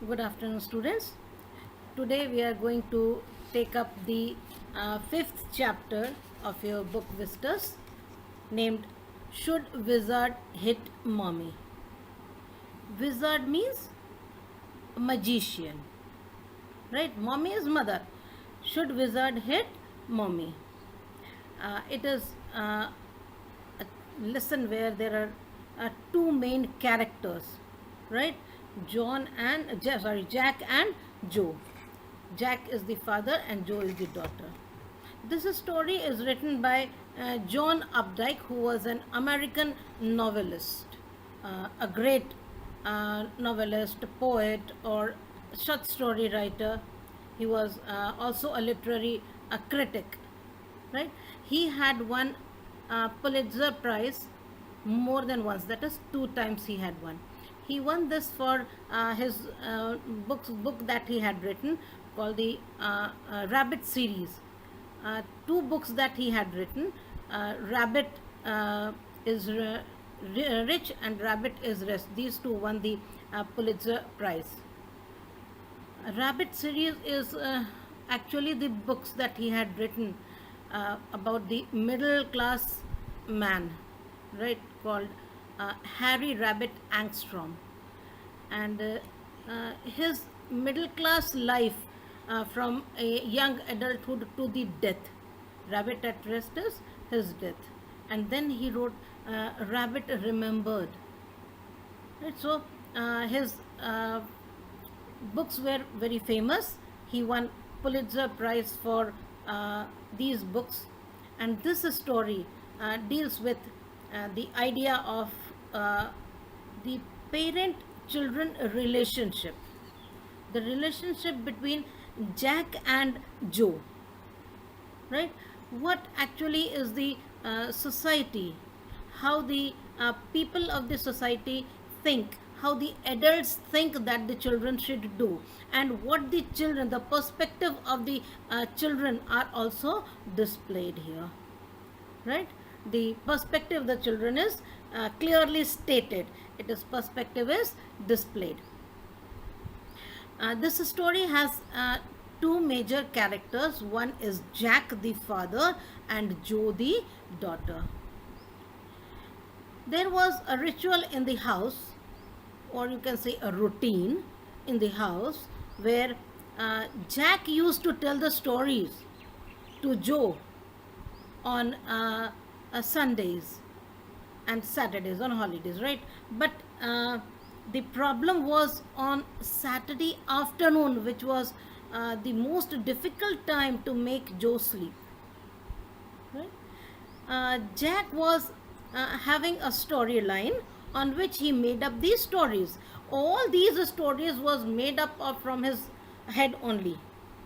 Good afternoon, students. Today we are going to take up the fifth chapter of your book Vistas, named Should Wizard Hit Mommy? Wizard means magician, right? Mommy is mother. Should wizard hit mommy? It is a lesson where there are two main characters, right? Jack and Joe. Jack is the father and Joe is the daughter. This story is written by John Updike, who was an American novelist, a great novelist, poet, or short story writer. He was also a literary critic, right? He had won Pulitzer Prize more than once. That is, two times he had won. He won this for his book that he had written called the Rabbit series. Two books that he had written, Rabbit is Rich and Rabbit is Rest. These two won the Pulitzer Prize. Rabbit series is actually the books that he had written about the middle class man, right, called Harry Rabbit Angstrom. And his middle class life from a young adulthood to the death. Rabbit at Rest is his death. And then he wrote Rabbit Remembered. Right? So his books were very famous. He won Pulitzer Prize for these books, and this story deals with the idea of the parent-children relationship, the relationship between Jack and Joe. Right? What actually is the society? How the people of the society think, how the adults think that the children should do, and what the children, the perspective of the children are also displayed here, right? The perspective of the children is clearly stated. It is perspective is displayed. This story has two major characters. One is Jack the father and Joe the daughter. There was a ritual in the house, or you can say a routine in the house, where Jack used to tell the stories to Joe on Sundays and Saturdays, on holidays, right? But the problem was on Saturday afternoon, which was the most difficult time to make Joe sleep, right? Jack was having a storyline on which he made up these stories. All these stories was made up of from his head only,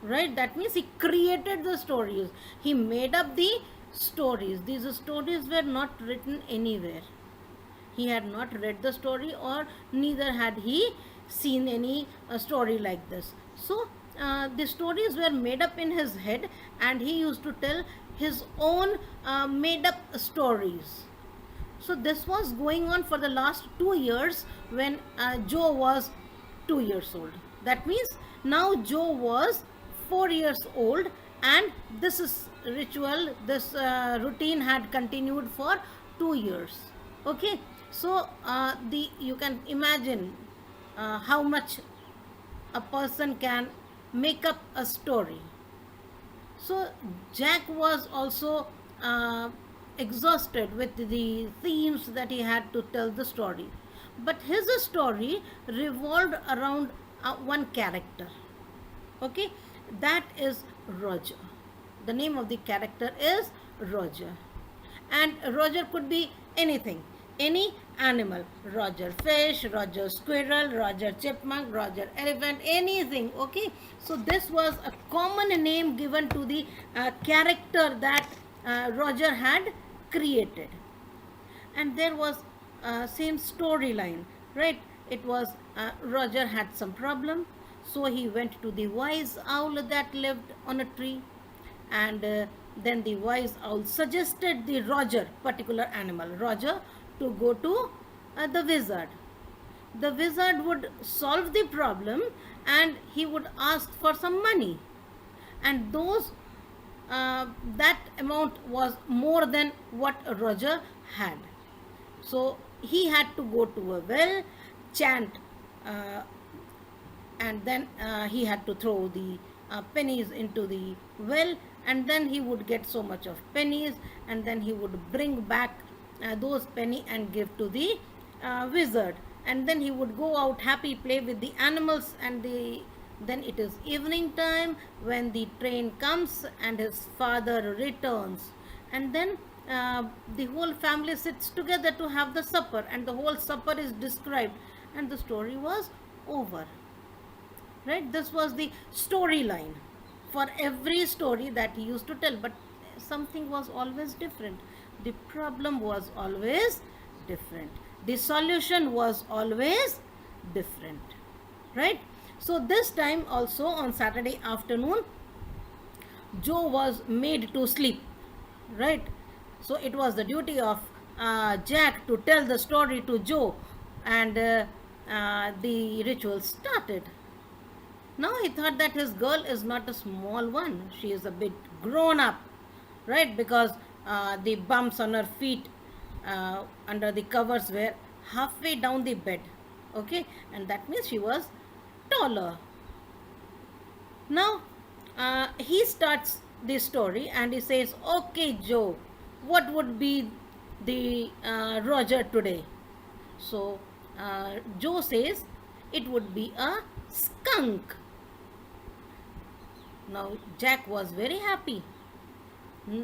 right? That means he created the stories. He made up the stories. These stories were not written anywhere. He had not read the story, or neither had he seen any story like this. So the stories were made up in his head, and he used to tell his own made up stories. So this was going on for the last 2 years when Joe was 2 years old. That means now Joe was 4 years old, and this is ritual, this routine had continued for 2 years. Okay, so the you can imagine how much a person can make up a story. So Jack was also exhausted with the themes that he had to tell the story. But his story revolved around one character. Okay, that is Roger. The name of the character is Roger. And Roger could be anything, any animal. Roger fish, Roger squirrel, Roger chipmunk, Roger elephant, anything. Okay, so this was a common name given to the character that Roger had created. And there was same storyline, right? It was Roger had some problem, so he went to the wise owl that lived on a tree, and then the wise owl suggested the Roger, particular animal Roger, to go to the wizard. the wizard would solve the problem and he would ask for some money. And that amount was more than what Roger had. So he had to go to a well, chant, uh, and then he had to throw the pennies into the well, and then he would get so much of pennies, and then he would bring back those penny and give to the wizard, and then he would go out happy, play with the animals, and then it is evening time when the train comes and his father returns, and then the whole family sits together to have the supper, and the whole supper is described, and the story was over. Right, this was the storyline for every story that he used to tell, but something was always different. The problem was always different, the solution was always different. Right, so this time also on Saturday afternoon, Joe was made to sleep. Right, so it was the duty of Jack to tell the story to Joe, and the ritual started. Now he thought that his girl is not a small one. She is a bit grown up, right? Because the bumps on her feet under the covers were halfway down the bed. Okay, and that means she was taller. Now he starts the story and he says, "Okay, Joe, what would be the Roger today?" So Joe says it would be a skunk. Now Jack was very happy. Hmm,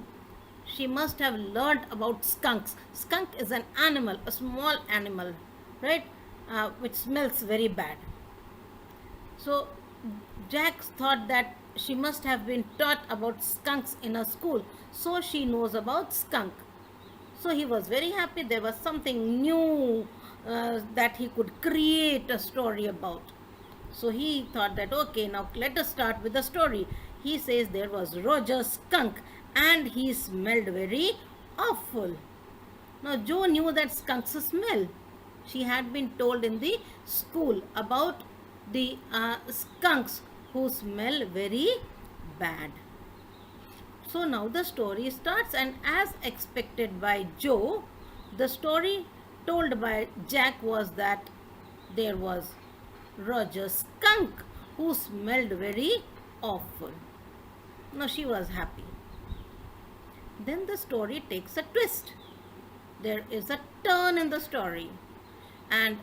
she must have learned about skunks. Skunk is an animal, a small animal, right? Which smells very bad. So Jack thought that she must have been taught about skunks in her school, so she knows about skunk. So he was very happy. There was something new that he could create a story about. So he thought that, okay, now let us start with the story. He says there was Roger Skunk and he smelled very awful. Now Joe knew that skunks smell. She had been told in the school about the skunks who smell very bad. So now the story starts, and as expected by Joe, the story told by Jack was that there was Roger Skunk who smelled very awful. Now she was happy. Then the story takes a twist. There is a turn in the story, and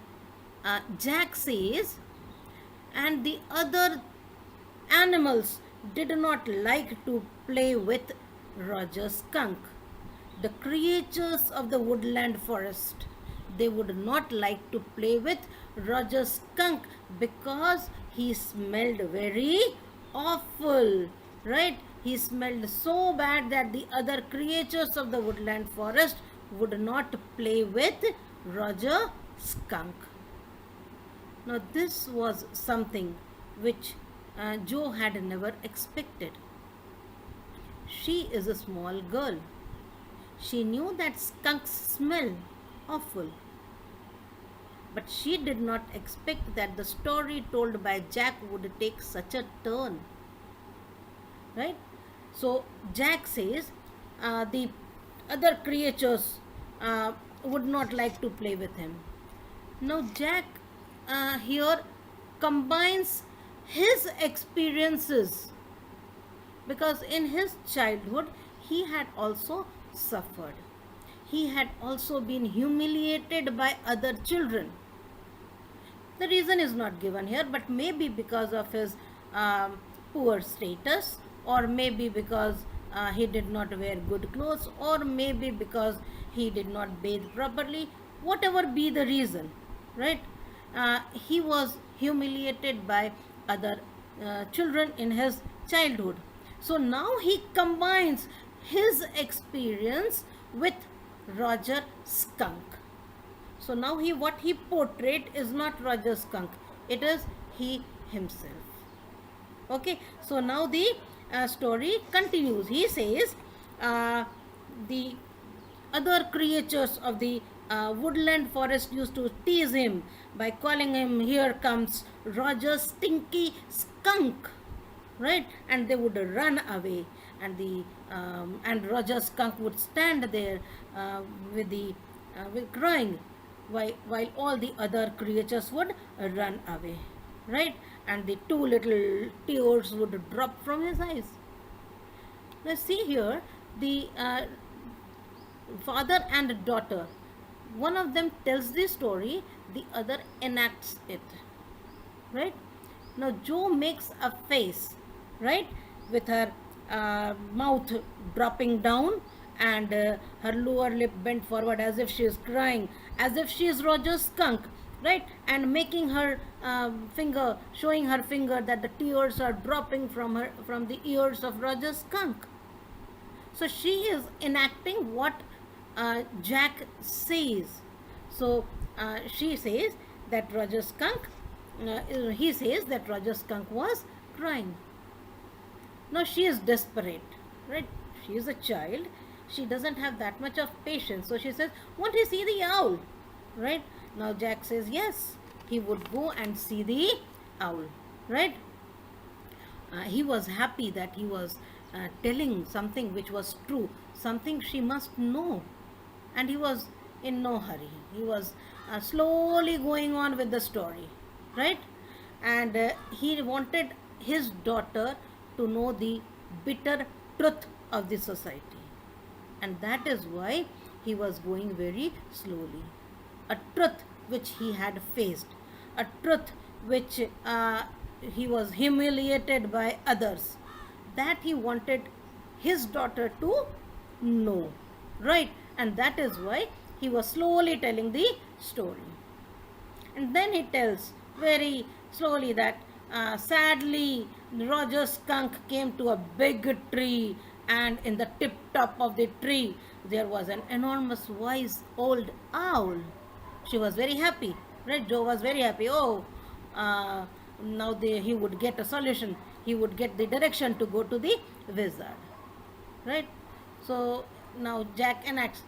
Jack says, and the other animals did not like to play with Roger Skunk. The creatures of the woodland forest, they would not like to play with Roger Skunk because he smelled very awful. Right? He smelled so bad that the other creatures of the woodland forest would not play with Roger Skunk. Now, this was something which Joe had never expected. She is a small girl. She knew that skunks smell awful. But she did not expect that the story told by Jack would take such a turn. Right? So Jack says the other creatures would not like to play with him. Now Jack here combines his experiences, because in his childhood he had also suffered. He had also been humiliated by other children. The reason is not given here, but maybe because of his poor status, or maybe because he did not wear good clothes, or maybe because he did not bathe properly. Whatever be the reason, right? He was humiliated by other children in his childhood. So now he combines his experience with Roger Skunk. So now what he portrayed is not Roger Skunk, it is he himself. Okay, so now the story continues. He says the other creatures of the Woodland Forest used to tease him by calling him, "Here comes Roger Stinky Skunk," right? And they would run away, and and Roger Skunk would stand there with with crying, while all the other creatures would run away, right? And the two little tears would drop from his eyes. Now see here, the father and daughter. One of them tells the story, the other enacts it. Right? Now Jo makes a face, right, with her mouth dropping down and her lower lip bent forward as if she is crying, as if she is Roger Skunk, right, and making her finger, showing her finger that the tears are dropping from the ears of Roger Skunk. So she is enacting what Jack says. So she says that Roger Skunk, he says that Roger Skunk was crying. Now she is desperate, right? She is a child. She doesn't have that much of patience. So she says, "Won't you see the owl?" Right? Now Jack says, yes, he would go and see the owl, right? He was happy that he was telling something which was true, something she must know. And he was in no hurry. He was slowly going on with the story, right? And he wanted his daughter to know the bitter truth of the society. And that is why he was going very slowly. A truth which he had faced, a truth which he was humiliated by others, that he wanted his daughter to know, right? And that is why he was slowly telling the story. And then he tells very slowly that sadly Roger Skunk came to a big tree, and in the tip top of the tree there was an enormous wise old owl. She was very happy, right? Jo was very happy. Oh, now he would get a solution. He would get the direction to go to the wizard, right? So now Jack enacts.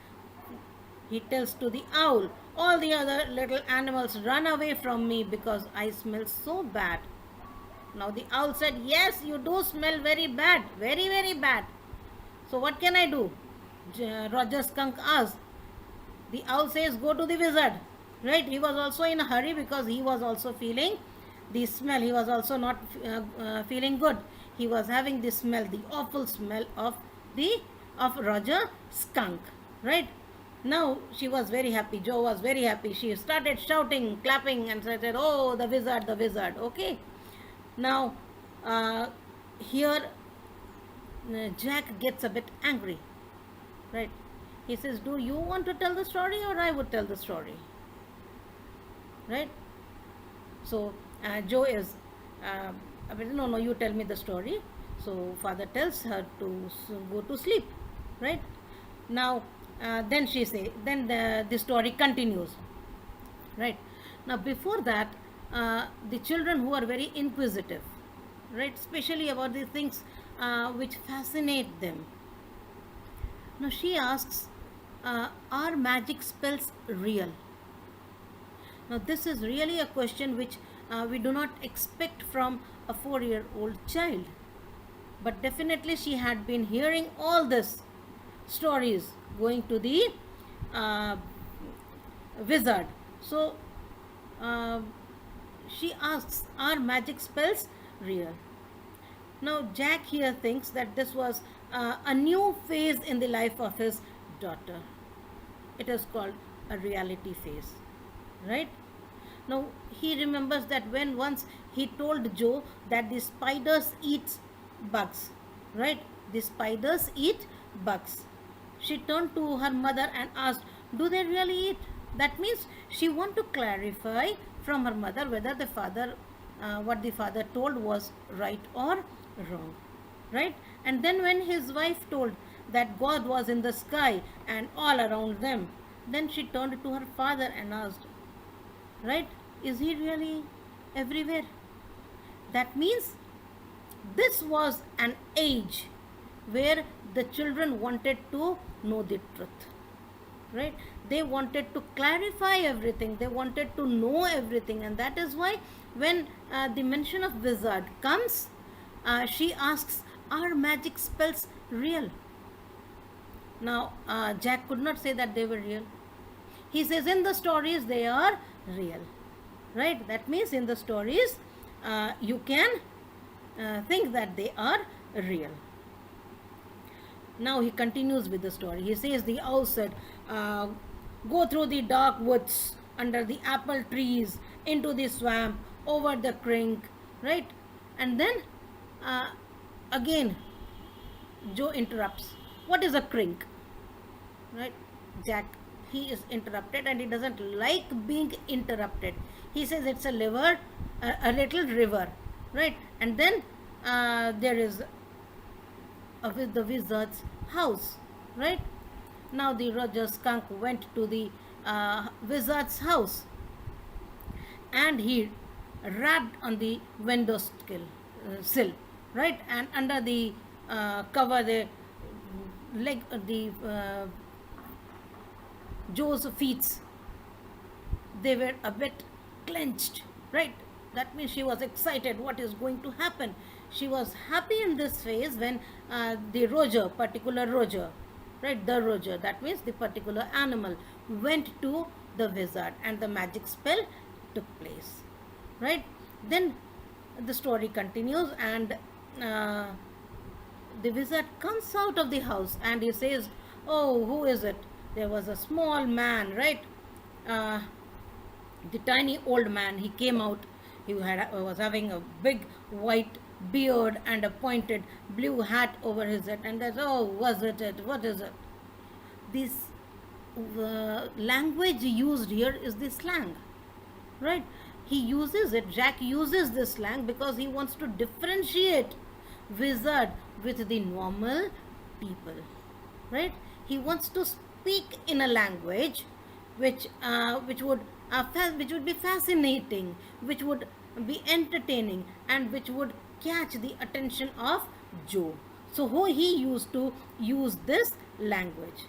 He tells to the owl, "All the other little animals run away from me because I smell so bad." Now the owl said, "Yes, you do smell very bad, very, very bad. So what can I do?" Roger Skunk asked. The owl says, "Go to the wizard." Right? He was also in a hurry because he was also feeling the smell. He was also not feeling good. He was having the smell, the awful smell of Roger Skunk. Right? Now she was very happy. Jo was very happy. She started shouting, clapping, and said, "Oh, the wizard, the wizard." Okay. Now here Jack gets a bit angry. Right? He says, "Do you want to tell the story, or I would tell the story?" Right? So Jo is, no, you tell me the story. So father tells her to go to sleep. Right? Now then the story continues. Right? Now before that, the children who are very inquisitive, right, especially about the things which fascinate them. Now she asks, are magic spells real? Now this is really a question which we do not expect from a 4-year-old child. But definitely she had been hearing all this stories going to the wizard. So she asks, are magic spells real? Now Jack here thinks that this was a new phase in the life of his daughter. It is called a reality phase, right? Now he remembers that when once he told Jo that the spiders eat bugs, right? The spiders eat bugs. She turned to her mother and asked, "Do they really eat?" That means she wanted to clarify from her mother whether the father, what the father told was right or wrong, right? And then when his wife told that God was in the sky and all around them, then she turned to her father and asked, right, is he really everywhere? That means this was an age where the children wanted to know the truth. right? They wanted to clarify everything, they wanted to know everything, and that is why when the mention of wizard comes, she asks, are magic spells real? Now Jack could not say that they were real. He says in the stories they are real, right? That means in the stories you can think that they are real. Now he continues with the story. He says the owl said, go through the dark woods, under the apple trees, into the swamp, over the crink, right? And then uh, again Joe interrupts. What is a crink? Right? Jack, he is interrupted and he doesn't like being interrupted. He says it's a river, a little river, right? And then there is the wizard's house, right? Now the Roger skunk went to the wizard's house and he rapped on the window sill, right? And under the cover, the Joe's feet, they were a bit clenched, right? That means she was excited. What is going to happen? She was happy in this phase when the Roger, particular Roger, right? The Roger, that means the particular animal, went to the wizard and the magic spell took place, right? Then the story continues and uh, the wizard comes out of the house and he says, oh, who is it? There was a small man, right? Uh, the tiny old man, he came out. He was having a big white beard and a pointed blue hat over his head. And that's, oh, was it? What is it? This language used here is the slang, right? He uses it, Jack uses this slang because he wants to differentiate wizard with the normal people, right? He wants to speak in a language which would be fascinating, which would be entertaining, and which would catch the attention of Joe. So he used to use this language.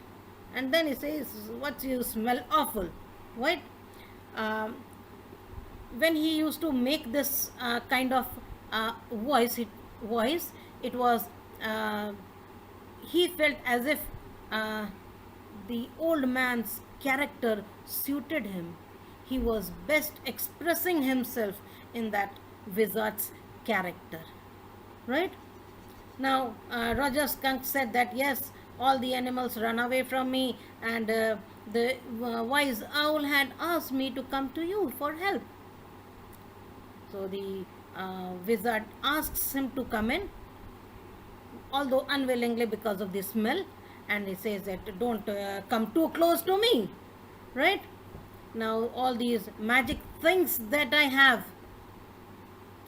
And then he says, what, you smell awful, right? um, when he used to make this kind of voice, it was uh, he felt as if uh, the old man's character suited him. He was best expressing himself in that wizard's character, right? Now, Roger Skunk said that yes, all the animals run away from me, and the wise owl had asked me to come to you for help. So the wizard asks him to come in, although unwillingly because of the smell, and he says that don't come too close to me, right? Now, all these magic things that I have,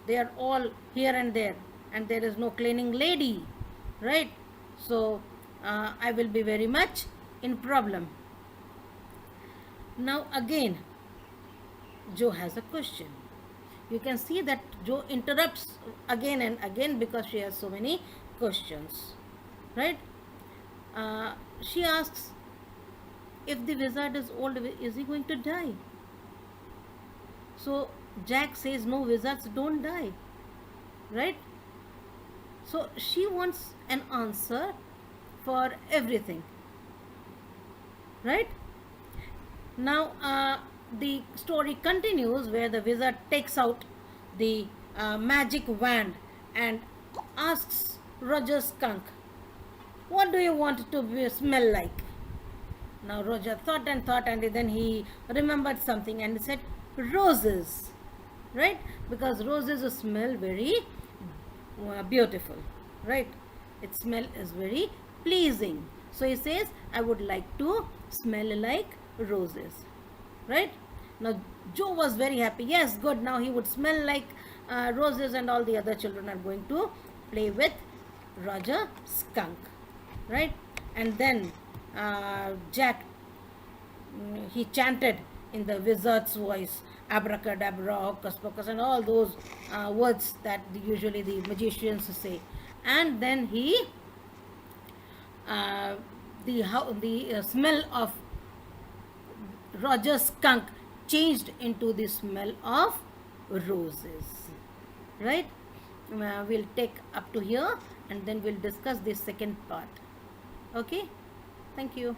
they are all here and there, and there is no cleaning lady, right? So I will be very much in problem. Now again Joe has a question. You can see that Joe interrupts again and again because she has so many questions, right? She asks, if the wizard is old, is he going to die? So Jack says, no, wizards don't die, right? So she wants an answer for everything, right? Now the story continues where the wizard takes out the magic wand and asks Roger Skunk, what do you want to smell like? Now Roger thought and thought, and then he remembered something and he said, roses, right? Because roses smell very beautiful, right? Its smell is very pleasing. So he says, I would like to smell like roses, right? Now Joe was very happy. Yes, good. Now he would smell like roses, and all the other children are going to play with Roger Skunk, right? And then Jack, he chanted in the wizard's voice, abracadabra, hocus pocus, and all those words that usually the magicians say. And then he the smell of Roger's skunk changed into the smell of roses. Right? We'll take up to here and then we'll discuss the second part. Okay? Thank you.